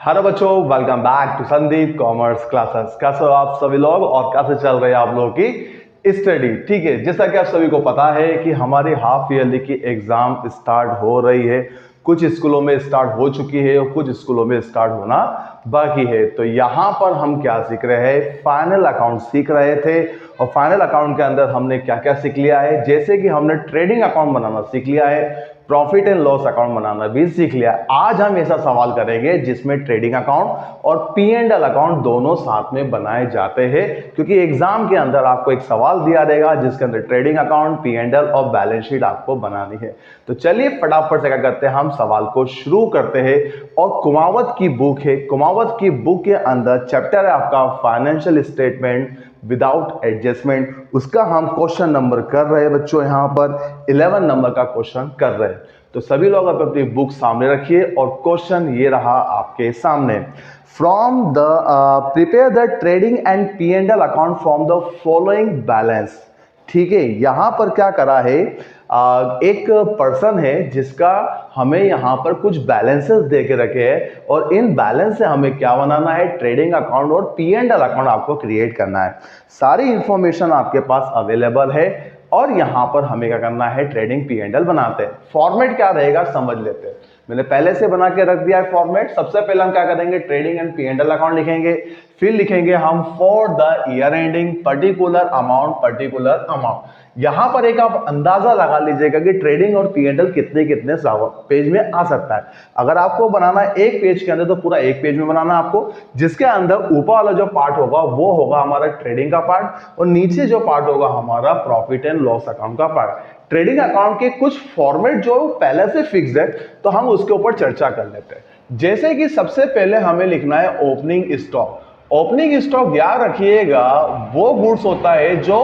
Hello बच्चों, welcome back to Sandeep commerce classes. कैसे हो आप सभी लोग और कैसे चल रही है आप लोगों की स्टडी? ठीक है, जैसा कि आप सभी को पता है कि हमारी हाफ ईयरली की एग्जाम स्टार्ट हो रही है। कुछ स्कूलों में स्टार्ट हो चुकी है और कुछ स्कूलों में स्टार्ट होना बाकी है। तो यहाँ पर हम क्या सीख रहे हैं? फाइनल अकाउंट सीख रहे थे। और फाइनल अकाउंट के अंदर हमने क्या क्या सीख लिया है, जैसे कि हमने ट्रेडिंग अकाउंट बनाना सीख लिया है, प्रॉफिट एंड लॉस अकाउंट बनाना भी सीख लिया। आज हम ऐसा सवाल करेंगे जिसमें ट्रेडिंग अकाउंट और पी एंड एल अकाउंट दोनों साथ में बनाए जाते हैं, क्योंकि एग्जाम के अंदर आपको एक सवाल दिया रहेगा जिसके अंदर trading account, P and L और बैलेंस शीट आपको बनानी है। तो चलिए फटाफट से क्या करते हैं, हम सवाल को शुरू करते हैं। और कुमावत की बुक है, कुमावत की बुक के अंदर चैप्टर है आपका फाइनेंशियल स्टेटमेंट विदाउट एडजस्टमेंट। उसका हम क्वेश्चन नंबर कर रहे हैं बच्चों, यहां पर 11 नंबर का क्वेश्चन कर रहे हैं। तो सभी लोग अपनी बुक सामने रखिए और क्वेश्चन ये रहा आपके सामने। From the prepare the trading and P and L account from the following balance. ठीक है, यहां पर क्या करा है, एक पर्सन है जिसका हमें यहां पर कुछ बैलेंसेस दे के रखे हैं और इन बैलेंस से हमें क्या बनाना है, ट्रेडिंग अकाउंट और पी एंड एल अकाउंट आपको क्रिएट करना है। सारी इंफॉर्मेशन आपके पास अवेलेबल है और यहां पर हमें क्या करना है, ट्रेडिंग पी एंड एल बनाते हैं। फॉर्मेट क्या रहेगा समझ लेते हैं। मैंने पहले से बना के रख दिया है फॉर्मेट। सबसे पहले हम क्या करेंगे, trading and P and L account लिखेंगे, फिर लिखेंगे हम for the year ending particular amount. यहां पर एक आप अंदाजा लगा लीजिएगा कि ट्रेडिंग और पी एंड एल कितने कितने पेज में आ सकता है। अगर आपको बनाना है एक पेज के अंदर तो पूरा एक पेज में बनाना है आपको, जिसके अंदर ऊपर वाला जो पार्ट होगा वो होगा हमारा ट्रेडिंग का पार्ट और नीचे जो पार्ट होगा हमारा प्रॉफिट एंड लॉस अकाउंट का पार्ट। ट्रेडिंग अकाउंट के कुछ फॉर्मेट जो पहले से फिक्स है तो हम उसके ऊपर चर्चा कर लेते हैं। जैसे कि सबसे पहले हमें लिखना है ओपनिंग स्टॉक। ओपनिंग स्टॉक याद रखिएगा वो गुड्स होता है जो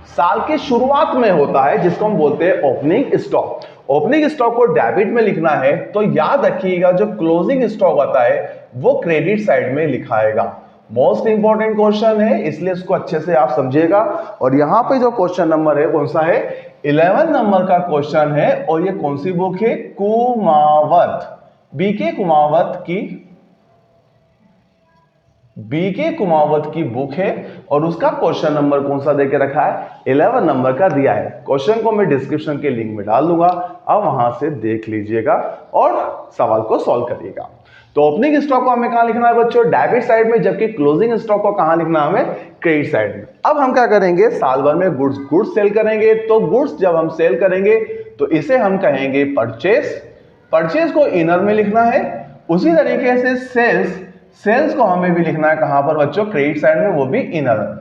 साल के शुरुआत में होता है, जिसको हम बोलते हैं ओपनिंग स्टॉक। ओपनिंग स्टॉक को डेबिट में लिखना है तो याद रखिएगा जो क्लोजिंग स्टॉक होता है वो क्रेडिट साइड में लिखाएगा। मोस्ट इंपॉर्टेंट क्वेश्चन है, इसलिए इसको अच्छे से आप समझिएगा। और यहां पे जो क्वेश्चन नंबर है कौन सा है, 11 नंबर का क्वेश्चन है। और ये कौन सी बुक है, कुमावत, बीके कुमावत की बुक है। और उसका क्वेश्चन नंबर कौन सा देके रखा है, 11 नंबर का दिया है। क्वेश्चन को मैं डिस्क्रिप्शन के लिंक में डाल दूंगा, आप वहां से देख लीजिएगा और सवाल को सॉल्व करिएगा। तो ओपनिंग स्टॉक को हमें कहां लिखना है बच्चों, डेबिट साइड में, जबकि क्लोजिंग स्टॉक को कहां लिखना है, हमें क्रेडिट साइड में। अब हम क्या करेंगे, साल भर में गुड्स सेल करेंगे। तो गुड्स जब हम सेल करेंगे तो इसे हम कहेंगे परचेज को इनर में लिखना है। उसी तरीके से सेल्स को हमें भी लिखना है कहां पर बच्चों, क्रेडिट साइड में, वो भी इनर।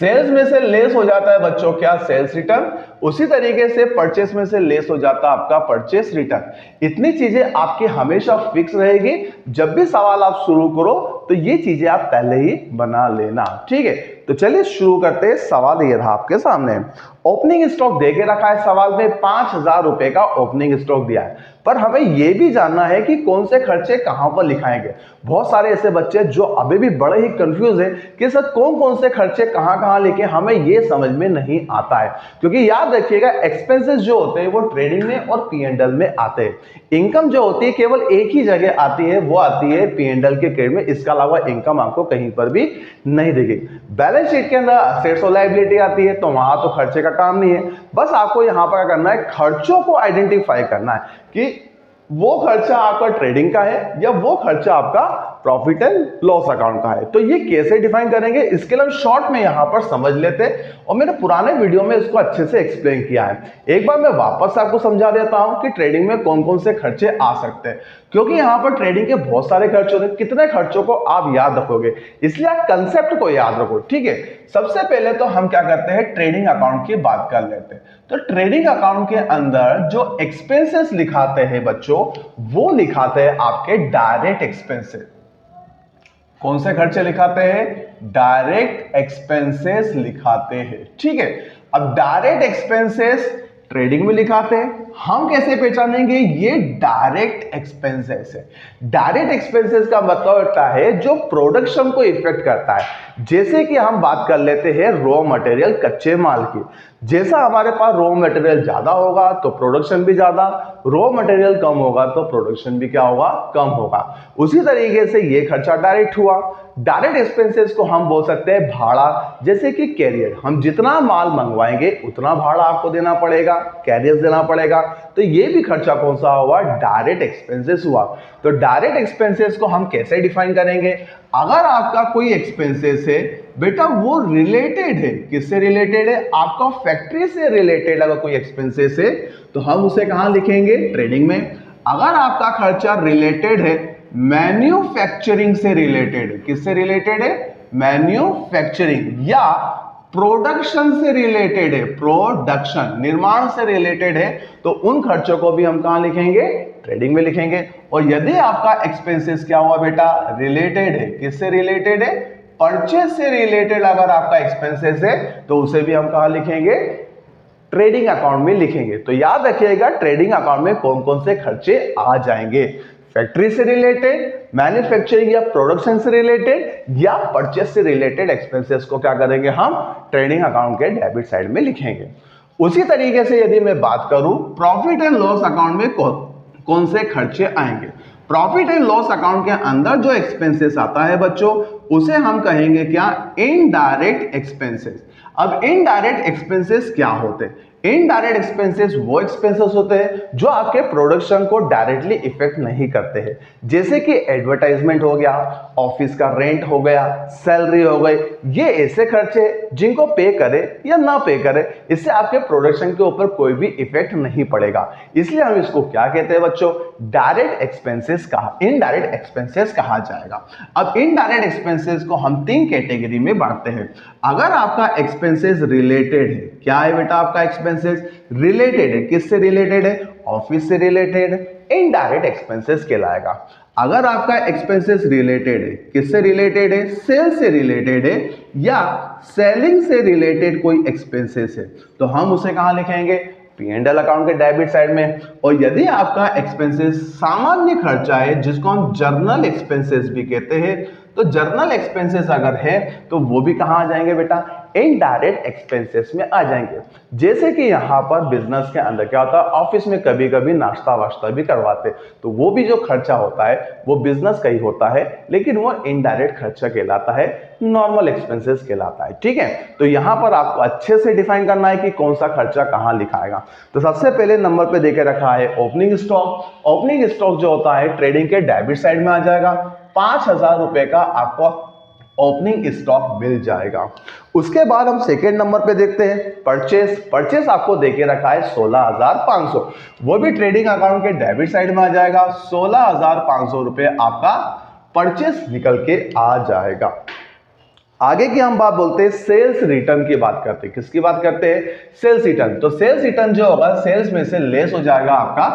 सेल्स में से लेस हो जाता है बच्चों क्या, सेल्स रिटर्न। उसी तरीके से परचेस में से लेस हो जाता है आपका परचेस रिटर्न। इतनी चीजें आपकी हमेशा फिक्स रहेगी। जब भी सवाल आप शुरू करो तो ये चीजें आप पहले ही बना लेना, ठीक है। तो चलिए शुरू करते हैं। सवाल ये रहा आपके सामने, ओपनिंग स्टॉक देके रखा है सवाल में, 5000 रुपए का ओपनिंग स्टॉक दिया है। पर हमें यह भी जानना है कि कौन से खर्चे कहां पर लिखाएंगे। बहुत सारे ऐसे बच्चे जो अभी भी बड़े ही कंफ्यूज हैं कि सर कौन कौन से खर्चे कहां कहां लिखे, हमें यह समझ में नहीं आता है। क्योंकि याद रखिएगा एक्सपेंसेस जो होते हैं वो ट्रेडिंग में और पी एंड एल में आते हैं। इनकम जो होती है केवल एक ही जगह आती है, वो आती है पी एंड एल के क्रेडिट में। इसके अलावा इनकम आपको कहीं पर भी नहीं दिखेगी। बैलेंस शीट के अंदर असेट्स और लायबिलिटी आती है, तो वहां तो खर्चे का काम नहीं है। बस आपको यहां पर क्या करना है, खर्चों को आइडेंटिफाई करना है कि वो खर्चा आपका ट्रेडिंग का है या वो खर्चा आपका प्रॉफिट एंड लॉस अकाउंट का है। तो ये कैसे डिफाइन करेंगे, इसके लिए हम शॉर्ट में यहां पर समझ लेते हैं। और मैंने पुराने वीडियो में इसको अच्छे से एक्सप्लेन किया है। एक बार मैं वापस आपको समझा देता हूं कि ट्रेडिंग में कौन कौन से खर्चे आ सकते हैं, क्योंकि यहां पर ट्रेडिंग के बहुत सारे खर्चे होते हैं। कितने खर्चों को आप याद रखोगे, इसलिए आप कंसेप्ट को याद रखो, ठीक है। सबसे पहले तो हम क्या करते हैं, ट्रेडिंग अकाउंट की बात कर लेते हैं। तो ट्रेडिंग अकाउंट के अंदर जो एक्सपेंसेस लिखाते हैं बच्चों, वो लिखाते हैं आपके डायरेक्ट एक्सपेंसेस। कौन से खर्चे लिखाते हैं, डायरेक्ट एक्सपेंसेस लिखाते हैं, ठीक है। अब डायरेक्ट एक्सपेंसेस ट्रेडिंग में लिखाते हैं, हम कैसे पहचानेंगे? ये डायरेक्ट एक्सपेंसेस है। डायरेक्ट एक्सपेंसेस का मतलब होता है जो प्रोडक्शन को इफेक्ट करता है। जैसे कि हम बात कर लेते हैं रॉ मटेरियल, कच्चे माल की। जैसा हमारे पास रॉ मटेरियल ज्यादा होगा तो प्रोडक्शन भी ज्यादा, रॉ मटेरियल कम होगा तो प्रोडक्शन भी क्या होगा? कम होगा। उसी तरीके से ये खर्चा डायरेक्ट हुआ। डायरेक्ट एक्सपेंसेस को हम बोल सकते हैं भाड़ा। जैसे कि कैरियर, हम जितना माल मंगवाएंगे उतना भाड़ा आपको देना पड़ेगा, कैरियर देना पड़ेगा, तो ये भी खर्चा कौन सा हुआ? डायरेक्ट एक्सपेंसेस हुआ। तो डायरेक्ट एक्सपेंसेस को हम कैसे डिफाइन करेंगे? अगर आपका कोई एक्सपेंसेस है बेटा वो रिलेटेड है, किससे रिलेटेड है? आपका फैक्ट्री से रिलेटेड अगर कोई एक्सपेंसेस है तो हम उसे कहां लिखेंगे? ट्रेडिंग में। अगर आपका खर्चा रिलेटेड है मैन्युफैक्चरिंग से रिलेटेड है, किससे रिलेटेड है? मैन्युफैक्चरिंग। या प्रोडक्शन से रिलेटेड है, प्रोडक्शन निर्माण से रिलेटेड है, तो उन खर्चों को भी हम कहां लिखेंगे? ट्रेडिंग में लिखेंगे। और यदि आपका एक्सपेंसेस क्या हुआ बेटा? रिलेटेड है, किससे रिलेटेड है? परचेज से रिलेटेड अगर आपका एक्सपेंसेस है तो उसे भी हम कहां लिखेंगे? ट्रेडिंग अकाउंट में लिखेंगे। तो याद रखिएगा ट्रेडिंग अकाउंट में कौन कौन से खर्चे आ जाएंगे? फैक्ट्री से रिलेटेड, मैन्युफैक्चरिंग या प्रोडक्शन से रिलेटेड, या परचेज से रिलेटेड एक्सपेंसेस को क्या करेंगे? हम ट्रेडिंग अकाउंट के डेबिट साइड में लिखेंगे। उसी तरीके से यदि मैं बात करूं प्रॉफिट एंड लॉस अकाउंट में कौन से खर्चे आएंगे? प्रॉफिट एंड लॉस अकाउंट के अंदर जो एक्सपेंसेस आता है बच्चों उसे हम कहेंगे क्या? Indirect expenses. अब इनडायरेक्ट एक्सपेंसेस क्या होते हैं? इनडायरेक्ट एक्सपेंसेस वो एक्सपेंसेस होते हैं जो आपके प्रोडक्शन को डायरेक्टली इफेक्ट नहीं करते हैं। जैसे कि एडवर्टाइजमेंट हो गया, ऑफिस का रेंट हो गया, सैलरी हो गई, ये ऐसे खर्चे जिनको पे करे या ना पे करे इससे आपके प्रोडक्शन के ऊपर कोई भी इफेक्ट नहीं पड़ेगा। इसलिए हम इसको क्या कहते हैं बच्चों? डायरेक्ट एक्सपेंसेस कहा, इनडायरेक्ट एक्सपेंसेस कहा जाएगा। अब इनडायरेक्ट एक्सपेंसेस को हम 3 कैटेगरी में बांटते हैं। अगर आपका एक्सपेंसेस रिलेटेड है, क्या है बेटा? आपका एक्सपेंसेस रिलेटेड है, किससे रिलेटेड है? ऑफिस से रिलेटेड है, इनडायरेक्ट एक्सपेंसेस कहलाएगा। अगर आपका एक्सपेंसेस रिलेटेड है, किससे रिलेटेड है? सेल से रिलेटेड है या सेलिंग से रिलेटेड कोई एक्सपेंसेस है तो हम उसे कहां लिखेंगे? P&L अकाउंट के डेबिट साइड में। और यदि आपका एक्सपेंसेस सामान्य खर्चा है जिसको हम जर्नल एक्सपेंसेस भी कहते हैं तो जर्नल एक्सपेंसेस अगर है तो वो भी कहां आ जाएंगे बेटा? इनडायरेक्ट एक्सपेंसेस में आ जाएंगे। जैसे कि यहां पर बिजनेस के अंदर क्या होता है? ऑफिस में कभी कभी नाश्ता वाश्ता भी करवाते तो वो भी जो खर्चा होता है वो बिजनेस का ही होता है, लेकिन वो इनडायरेक्ट खर्चा कहलाता है, नॉर्मल एक्सपेंसेस कहलाता है। ठीक है, तो यहां पर आपको अच्छे से डिफाइन करना है कि कौन सा खर्चा कहां लिखाएगा। तो सबसे पहले नंबर पे देके रखा है ओपनिंग स्टॉक। ओपनिंग स्टॉक जो होता है ट्रेडिंग के डेबिट साइड में आ जाएगा। 5,000 रुपए का आपको ओपनिंग स्टॉक मिल जाएगा। उसके बाद हम सेकेंड नंबर पे देखते हैं परचेस। परचेस आपको देके रखा है 16,500, वो भी ट्रेडिंग अकाउंट के डेबिट साइड में आ जाएगा। 16,500 रुपए आपका परचेस निकल के आ जाएगा। आगे की हम बात बोलते हैं सेल्स रिटर्न की बात करते हैं। किसकी बात करते हैं? Sales return. तो सेल्स रिटर्न जो होगा सेल्स में से लेस हो जाएगा आपका,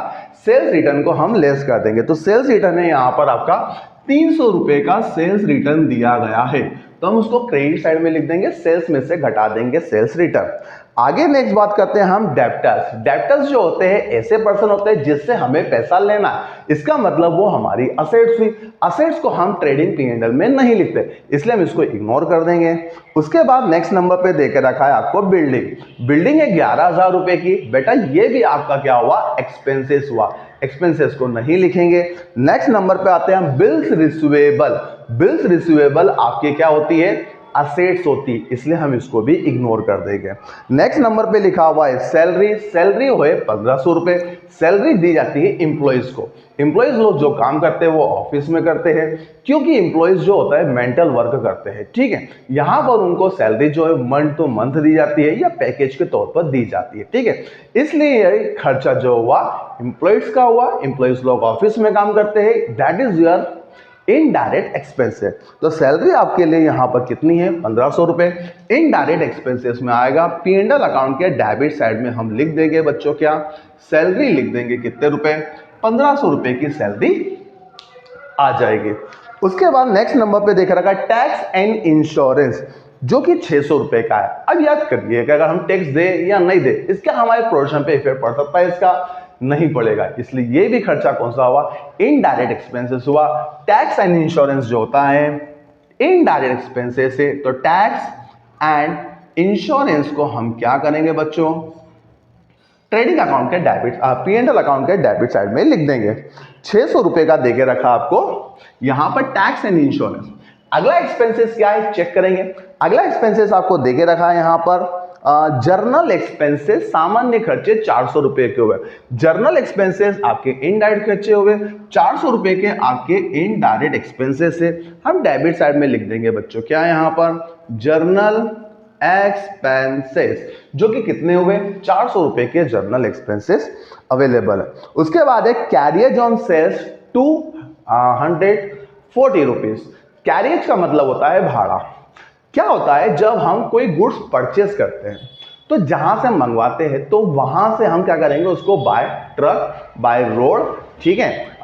सेल्स रिटर्न को हम लेस कर देंगे। तो सेल्स रिटर्न है यहां पर आपका 300 रुपए का सेल्स रिटर्न दिया गया है तो हम उसको क्रेडिट साइड में लिख देंगे, सेल्स में से घटा देंगे सेल्स रिटर्न। आगे नेक्स्ट बात करते हैं हम डेब्टर्स। डेब्टर्स जो होते हैं ऐसे पर्सन होते हैं जिससे हमें पैसा लेना है, इसका मतलब वो हमारी असेट्स हुई। असेट्स को हम ट्रेडिंग P&L में नहीं लिखते इसलिए हम इसको इग्नोर कर देंगे। उसके बाद नेक्स्ट नंबर पे देके रखा है आपको बिल्डिंग। बिल्डिंग है 11,000 रुपए की। बेटा ये भी आपका क्या हुआ? एक्सपेंसेस हुआ, एक्सपेंसेस को नहीं लिखेंगे। नेक्स्ट नंबर पे आते हैं हम बिल्स रिसीवेबल। बिल्स रिसीवेबल आपके क्या होती है? असेट्स होती, इसलिए हम इसको भी इग्नोर कर देंगे। नेक्स्ट नंबर पे लिखा हुआ है सैलरी। सैलरी हुए 1,500 रुपए। सैलरी दी जाती है इंप्लॉइज को। इंप्लॉइज लोग जो काम करते हैं वो ऑफिस में करते हैं क्योंकि इंप्लॉइज जो होता है मेंटल वर्क करते हैं। ठीक है, यहां पर उनको सैलरी जो है मंथ टू मंथ दी जाती है या पैकेज के तौर पर दी जाती है। ठीक है, इसलिए ये खर्चा जो हुआ इंप्लॉइज का हुआ। इंप्लॉइज लोग ऑफिस में काम करते हैं, that is your indirect expense है। तो सैलरी आपके लिए यहां पर कितनी है? 1,500 रुपए। इनडायरेक्ट एक्सपेंसेस में आएगा। P&L अकाउंट के डेबिट साइड में हम लिख देंगे बच्चों क्या? सैलरी लिख देंगे कितने रुपए? 1,500 रुपए की सैलरी आ जाएगी। उसके बाद नेक्स्ट नंबर पे देख रखा है टैक्स एंड इंश्योरेंस जो कि 600 रुपए का है। अब याद करिए कि अगर हम टैक्स दे या नहीं दे इसका हमारे प्रोडक्शन पे इफेक्ट पड़ सकता है। इसका नहीं पड़ेगा, इसलिए ये भी खर्चा कौन सा हुआ, इनडायरेक्ट एक्सपेंसेस हुआ। टैक्स एंड इंश्योरेंस जो होता है इनडायरेक्ट एक्सपेंसेस से, तो टैक्स एंड इंश्योरेंस को हम क्या करेंगे बच्चों, ट्रेडिंग अकाउंट के डेबिट P&L अकाउंट के डेबिट साइड में लिख देंगे। 600 रुपए का देके रखा आपको यहां पर टैक्स एंड इंश्योरेंस। अगला एक्सपेंसेस क्या है चेक करेंगे। अगला एक्सपेंसेस आपको देके रखा है यहां पर जर्नल एक्सपेंसेस, सामान्य खर्चे 400 रुपए के हुए। जर्नल एक्सपेंसेस आपके इनडायरेक्ट खर्चे हुए, 400 रुपए के आपके इनडायरेक्ट एक्सपेंसेस से हम डेबिट साइड में लिख देंगे बच्चों, क्या यहां पर जर्नल एक्सपेंसेस, जो कि कितने हुए 400 रुपए के जर्नल एक्सपेंसेस अवेलेबल है। उसके बाद है carriage on sales 240 rupees. Carriage का मतलब होता है भाड़ा। क्या होता है, जब हम कोई गुड्स परचेस करते हैं तो जहां से हम मंगवाते हैं तो वहां से हम क्या करेंगे, उसको बाय ट्रक, बाय रोड, ठीक है,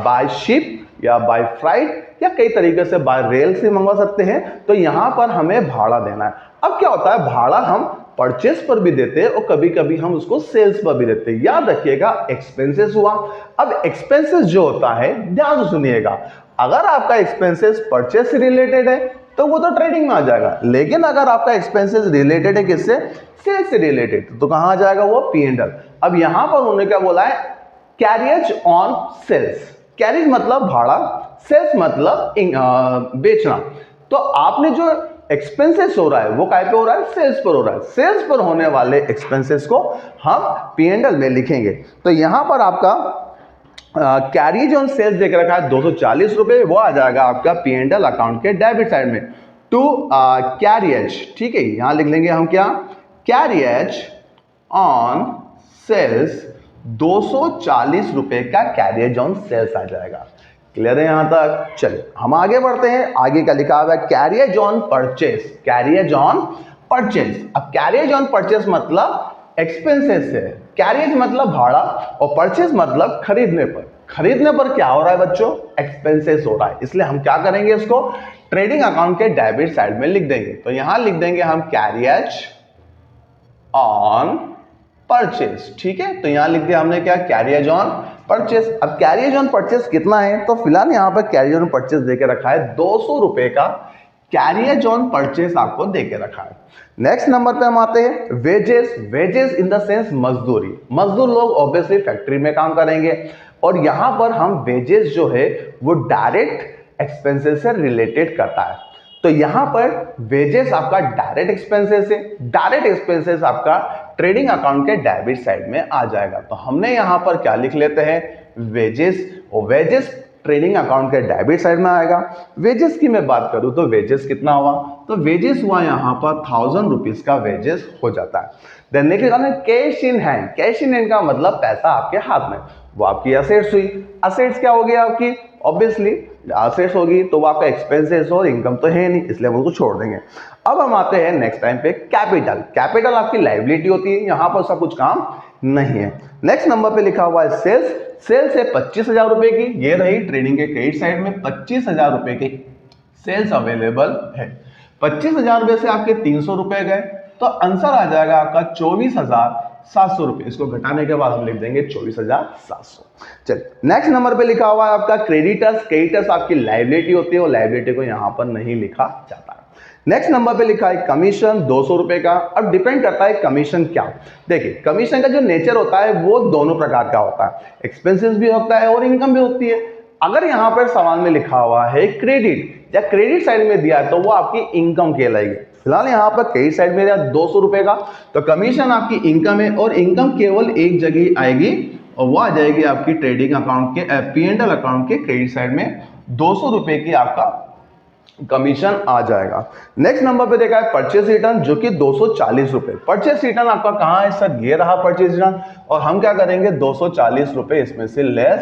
बाय शिप या बाय फ्लाइट या कई तरीके से बाय रेल से मंगवा सकते हैं। तो यहां पर हमें भाड़ा देना है। अब क्या होता है, भाड़ा हम परचेस पर भी देते हैं और कभी कभी हम उसको सेल्स पर भी देते हैं। याद रखिएगा एक्सपेंसेस हुआ। अब एक्सपेंसेस जो होता है ध्यान से सुनिएगा, अगर आपका एक्सपेंसेस परचेस से रिलेटेड है तो वो तो ट्रेडिंग में आ जाएगा, लेकिन अगर आपका एक्सपेंसेस रिलेटेड है किससे, सेल्स से रिलेटेड, तो कहां आ जाएगा वो P&L। अब यहां पर उन्होंने क्या बोला है, कैरियज ऑन सेल्स। कैरिज मतलब भाड़ा, सेल्स मतलब बेचना। तो आपने जो एक्सपेंसेस हो रहा है वो काय पे हो रहा है, सेल्स पर हो रहा है। सेल्स पर होने वाले एक्सपेंसेस को हम P&L में लिखेंगे। तो यहां पर आपका कैरिज ऑन सेल्स देख रखा है 240 रुपए, वो आ जाएगा आपका P&L अकाउंट के डेबिट साइड में। टू कैरियज, ठीक है, यहां लिख लेंगे हम क्या, कैरियज ऑन सेल्स 240 रुपए का कैरियज ऑन सेल्स आ जाएगा। क्लियर है यहां तक। चलिए हम आगे बढ़ते हैं। आगे का लिखा हुआ है carriage on purchase. Carriage on purchase, अब कैरियज ऑन परचेस मतलब एक्सपेंसेस है, कैरियज मतलब भाड़ा और परचेस मतलब खरीदने पर। खरीदने पर क्या हो रहा है बच्चों, एक्सपेंसेस हो रहा है, इसलिए हम क्या करेंगे, इसको ट्रेडिंग अकाउंट के डेबिट साइड में लिख देंगे। तो यहां लिख देंगे हम कैरियज ऑन परचेस, ठीक है। तो यहां लिख दिया हमने क्या, कैरियज ऑन परचेस। अब कैरियज ऑन परचेस कितना है, तो फिलहाल यहां पर कैरियज ऑन परचेस देके रखा है 200 रुपए का कैरियज ऑन परचेस आपको देके रखा है। नेक्स्ट नंबर पे हम आते हैं wages. Wages in the sense मजदूरी। मजदूर लोग ऑब्वियसली फैक्ट्री में काम करेंगे और यहां पर हम वेजेस जो है वो डायरेक्ट एक्सपेंसेस से रिलेटेड करता है। तो यहां पर वेजेस आपका डायरेक्ट एक्सपेंसेस है, डायरेक्ट एक्सपेंसेस आपका ट्रेडिंग अकाउंट के डेबिट साइड में आ जाएगा। तो हमने यहां पर क्या लिख लेते हैं, वेजेस, और वेजेस ट्रेडिंग अकाउंट के डेबिट साइड में आएगा। वेजेस की मैं बात करूं तो वेजेस कितना हुआ, तो वेजेस हुआ यहां पर 1000 रुपीज का वेजेस हो जाता है। देन नेक्स्ट है cash in hand. Cash in hand का मतलब पैसा आपके हाथ में, वो आपकी असेट्स हुई। असेट्स क्या होगी आपकी, ऑब्वियसली असेट्स होगी तो वो आपका एक्सपेंसेस और इनकम तो है नहीं, इसलिए हम उसको छोड़ देंगे। अब हम आते हैं नेक्स्ट टाइम पे कैपिटल। कैपिटल आपकी लायबिलिटी होती है, यहां पर उसका कुछ काम नहीं है। नेक्स्ट नंबर पे लिखा हुआ है सेल्स। सेल्स है 25,000 रुपए की, ये रही ट्रेडिंग के क्रेडिट साइड में 25,000 रुपए की सेल्स अवेलेबल है। 25,000 रुपए से आपके 300 रुपए गए तो आंसर आ जाएगा आपका 24,700 रुपए। इसको घटाने के बाद हम लिख देंगे 24,700। चलिए नेक्स्ट नंबर पे लिखा हुआ है आपका क्रेडिटर्स। क्रेडिटर्स आपकी लायबिलिटी होती है, वो लायबिलिटी को यहां पर नहीं लिखा जाता है। नेक्स्ट नंबर पे लिखा है कमीशन 200 रुपए का। अब डिपेंड करता है कमीशन क्या। देखिए कमीशन का जो नेचर होता है वो दोनों प्रकार का होता है, एक्सपेंसेस भी होता है और इनकम भी होती है। अगर यहां पर सवाल में लिखा हुआ है क्रेडिट या क्रेडिट साइड में दिया है तो वो आपकी इनकम कहलाएगी। फिलहाल यहां पर क्रेडिट साइड में दिया 200 रुपए का, तो कमीशन आपकी इनकम है और इनकम केवल एक जगह आएगी और वो आ जाएगी आपकी ट्रेडिंग अकाउंट के P&L अकाउंट के क्रेडिट साइड में 200 रुपए की आपका कमीशन आ जाएगा। नेक्स्ट नंबर पे देखा है परचेस रिटर्न जो कि 240 रुपए। परचेस रिटर्न आपका कहां है सर, ये रहा परचेस रिटर्न, और हम क्या करेंगे 240 रुपए इसमें से लेस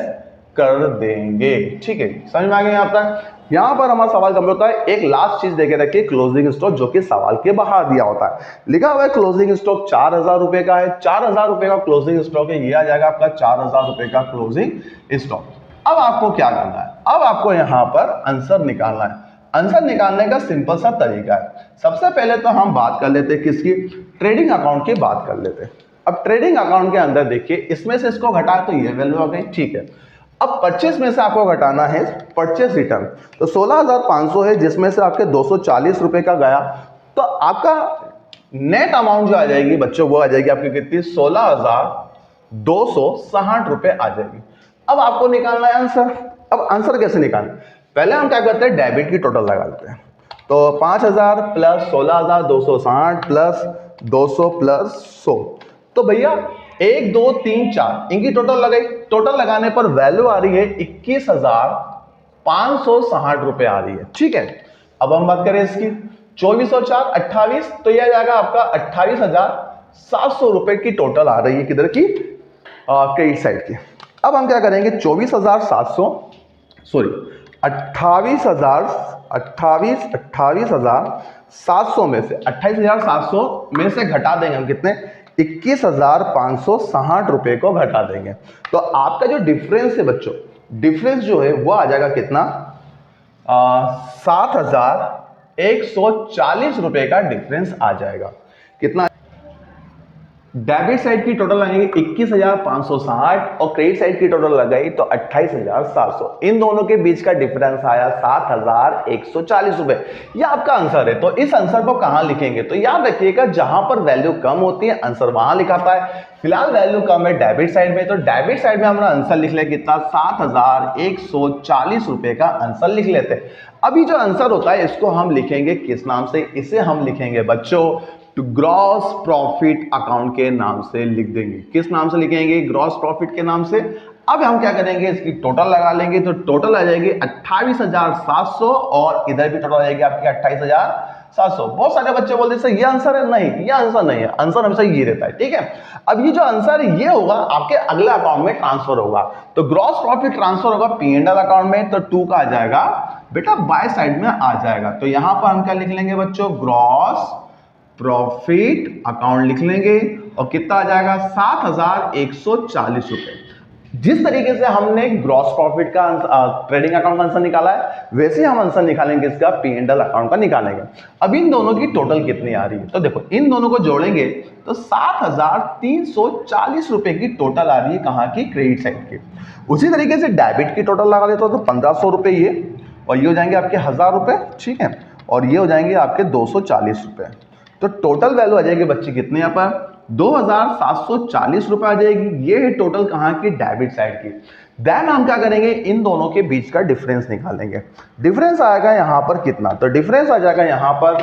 कर देंगे। ठीक है, समझ में आ गया यहां तक। यहां पर हमारा सवाल कंप्लीट होता है। एक लास्ट चीज देके रखिए, क्लोजिंग स्टॉक, जो कि सवाल के बाहर दिया होता है। लिखा हुआ है क्लोजिंग स्टॉक 4000 रुपए का है। 4000 रुपए का क्लोजिंग स्टॉक है, ये आ जाएगा आपका 4000 रुपए का क्लोजिंग स्टॉक। अब आपको क्या करना है, अब आपको यहां पर आंसर निकालना है। आंसर निकालने का सिंपल सा तरीका है। सबसे पहले तो हम बात कर लेते हैं किसकी, ट्रेडिंग अकाउंट की बात कर लेते हैं। अब ट्रेडिंग अकाउंट के अंदर देखिए, इसमें से इसको घटा तो ये वैल्यू आ गई, ठीक है। अब परचेस में से आपको घटाना है परचेस रिटर्न, तो 16,500 है जिसमें से आपके 240 रुपए का गया, तो आपका नेट अमाउंट जो आ जाएगी बच्चों वो आ जाएगी आपकी कितनी, 16,260 रुपए आ जाएगी। अब आपको निकालना है आंसर। अब आंसर कैसे निकालना, पहले हम क्या करते हैं, डेबिट की टोटल लगा लेते हैं। तो 5,000 प्लस 16,260 प्लस 200 प्लस 100, तो भैया 1 2 3 4 इनकी टोटल लगाई, टोटल लगाने पर वैल्यू आ रही है 21,560 रुपए आ रही है, ठीक है। अब हम बात करें इसकी, 24 और 4 28, तो यह जाएगा आपका 28,700 रुपए की टोटल आ रही है, किधर की, क्रेडिट साइड की। अब हम क्या करेंगे, 28,700 में से 28,700 में से घटा देंगे हम कितने, 21,560 रुपए को घटा देंगे, तो आपका जो डिफरेंस है बच्चों, डिफरेंस जो है वो आ जाएगा कितना, 7,140 रुपए का डिफरेंस आ जाएगा। कितना, डेबिट साइड की टोटल लगाएंगे 21,560 और क्रेडिट साइड की टोटल लगाई तो 28,700, इन दोनों के बीच का डिफरेंस आया 7,140 रुपए। यह आपका आंसर है। तो इस आंसर को कहां लिखेंगे, तो याद रखिएगा जहां पर वैल्यू कम होती है आंसर वहां लिखाता है। फिलहाल वैल्यू कम है डेबिट साइड में, तो डेबिट साइड में हमारा आंसर लिख ले कितना, 7,140 रुपए का आंसर लिख लेते हैं। अभी जो आंसर होता है इसको हम लिखेंगे किस नाम से, इसे हम लिखेंगे बच्चों तो ग्रॉस प्रॉफिट अकाउंट के नाम से लिख देंगे। किस नाम से लिखेंगे, ग्रॉस प्रॉफिट के नाम से। अब हम क्या करेंगे, इसकी टोटल लगा लेंगे, तो टोटल आ जाएगी 28,700 और इधर भी टोटल आ जाएगी आपकी 28,700। बहुत सारे बच्चे बोलते हैं सर ये आंसर है, नहीं ये आंसर नहीं है, आंसर हमेशा ये रहता है, ठीक है। अब ये जो आंसर है ये होगा आपके अगले अकाउंट में ट्रांसफर होगा, तो ग्रॉस प्रॉफिट ट्रांसफर होगा P&L अकाउंट में, तो 2 का आ जाएगा बेटा बाय साइड में आ जाएगा। तो यहां पर हम क्या लिख लेंगे बच्चों, ग्रॉस प्रॉफिट अकाउंट लिख लेंगे और कितना आ जाएगा, 7,140 रुपए। जिस तरीके से हमने ग्रॉस प्रॉफिट का ट्रेडिंग अकाउंट का आंसर निकाला है, वैसे हम आंसर निकालेंगे इसका P&L अकाउंट का निकालेंगे। अब इन दोनों की टोटल कितनी आ रही है, तो देखो इन दोनों को जोड़ेंगे तो 7,340 रुपए की टोटल आ रही है, कहां की, क्रेडिट साइड की। उसी तरीके से डेबिट की टोटल लगा लेते हो तो 1,500 रुपए ये, और ये हो जाएंगे आपके 1,000 रुपए, ठीक है, और ये हो जाएंगे आपके 240 रुपए। तो टोटल वैल्यू आ जाएगी बच्चे कितने, यहाँ पर 2,740 रुपए आ जाएगी। ये है टोटल कहां की, डेबिट साइड की। देन हम क्या करेंगे, इन दोनों के बीच का डिफरेंस निकालेंगे। डिफरेंस आएगा यहां पर कितना, तो डिफरेंस आ जाएगा यहां पर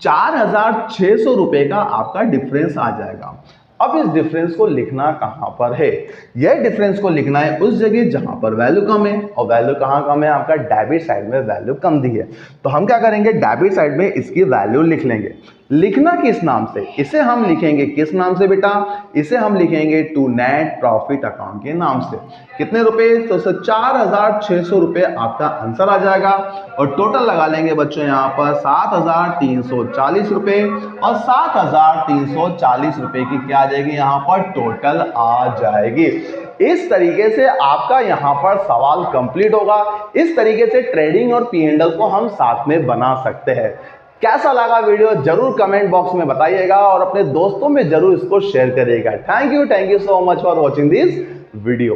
4,600 रुपए का आपका डिफरेंस आ जाएगा। अब इस डिफरेंस को लिखना कहां पर है, यह डिफरेंस को लिखना है उस जगह जहां पर वैल्यू कम है, और वैल्यू कहां कम है, आपका डेबिट साइड में वैल्यू कम दी है। तो हम क्या करेंगे, डेबिट साइड में इसकी वैल्यू लिख लेंगे। लिखना किस नाम से, इसे हम लिखेंगे किस नाम से बेटा, इसे हम लिखेंगे टू नेट प्रॉफिट अकाउंट के नाम से। कितने रुपए, तो 4,600 रुपए आपका आंसर आ जाएगा, और टोटल लगा लेंगे बच्चों यहाँ पर 7,340 रुपए, और 7,340 रुपए की क्या आ जाएगी यहाँ पर टोटल आ जाएगी। इस तरीके से आपका यहां पर सवाल कंप्लीट होगा। इस तरीके से ट्रेडिंग और P&L को हम साथ में बना सकते हैं। कैसा लगा वीडियो जरूर कमेंट बॉक्स में बताइएगा और अपने दोस्तों में जरूर इसको शेयर करिएगा। Thank you so much for watching this video.